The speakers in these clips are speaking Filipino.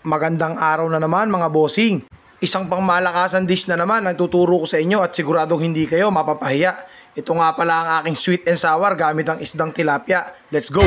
Magandang araw na naman mga bossing. Isang pangmalakasan dish na naman ang tuturo ko sa inyo at siguradong hindi kayo mapapahiya. Ito nga pala ang aking sweet and sour gamit ang isdang tilapia. Let's go!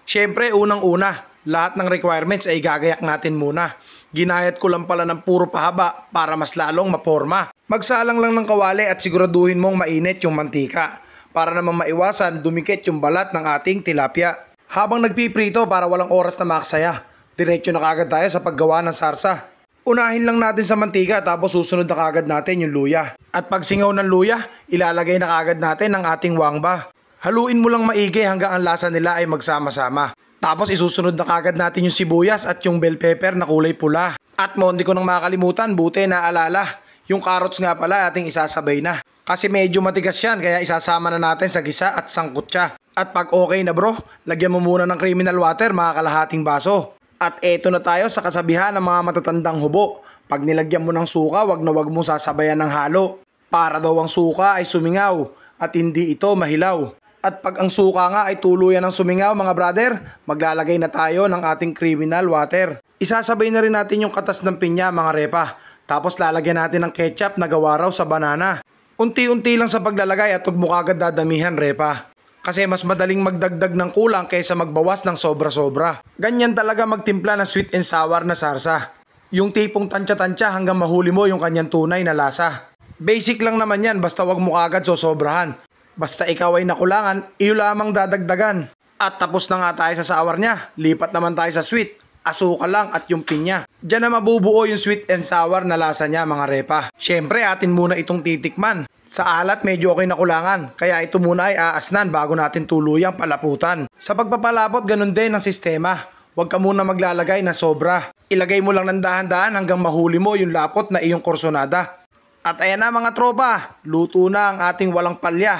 Siyempre, unang-una, lahat ng requirements ay gagayak natin muna. Ginayat ko lang pala ng puro pahaba para mas lalong maporma. Magsalang lang ng kawali at siguraduhin mong mainit yung mantika para naman maiwasan dumikit yung balat ng ating tilapia. Habang nagpiprito para walang oras na maksaya, diretso na kagad tayo sa paggawa ng sarsa. Unahin lang natin sa mantika tapos susunod na kagad natin yung luya. At pag singaw ng luya, ilalagay na kagad natin ang ating wangba. Haluin mo lang maigi hanggang ang lasa nila ay magsama-sama. Tapos isusunod na kagad natin yung sibuyas at yung bell pepper na kulay pula. At hindi ko nang makalimutan, buti naalala, yung carrots nga pala ating isasabay na. Kasi medyo matigas yan kaya isasama na natin sa gisa at sangkutsa. At pag okay na bro, lagyan mo muna ng criminal water mga kalahating baso. At eto na tayo sa kasabihan ng mga matatandang hubo. Pag nilagyan mo ng suka, wag na wag mo sasabayan ng halo. Para daw ang suka ay sumingaw at hindi ito mahilaw. At pag ang suka nga ay tuluyan ng sumingaw mga brother, maglalagay na tayo ng ating criminal water. Isasabay na rin natin yung katas ng pinya mga repa. Tapos lalagyan natin ng ketchup na gawa raw sa banana. Unti-unti lang sa paglalagay at huwag mo kagad dadamihan repa. Kasi mas madaling magdagdag ng kulang kaysa magbawas ng sobra-sobra. Ganyan talaga magtimpla ng sweet and sour na sarsa. Yung tipong tansya-tansya hanggang mahuli mo yung kanyang tunay na lasa. Basic lang naman yan basta wag mo kagad sosobrahan. Basta ikaw ay nakulangan, iyo lamang dadagdagan. At tapos na nga tayo sa sour niya, lipat naman tayo sa sweet. Asukal lang at yung pinya. Diyan na mabubuo yung sweet and sour na lasa niya mga repa. Siyempre atin muna itong titikman. Sa alat medyo okay na kulangan, kaya ito muna ay aasnan bago natin tuluyang palaputan. Sa pagpapalapot ganun din ang sistema. Huwag ka muna maglalagay na sobra. Ilagay mo lang ng dahan-dahan hanggang mahuli mo yung lapot na iyong korsonada. At ayan na mga tropa, luto na ang ating walang palya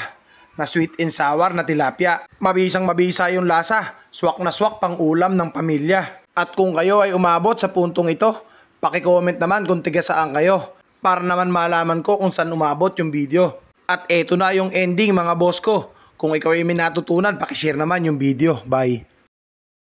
na sweet and sour na tilapia. Mabisang mabisa yung lasa, swak na swak pang ulam ng pamilya. At kung kayo ay umabot sa puntong ito, paki-comment naman kung tiga saan kayo. Para naman malaman ko kung saan umabot yung video. At eto na yung ending mga boss ko. Kung ikaw ay may natutunan, pakishare naman yung video. Bye!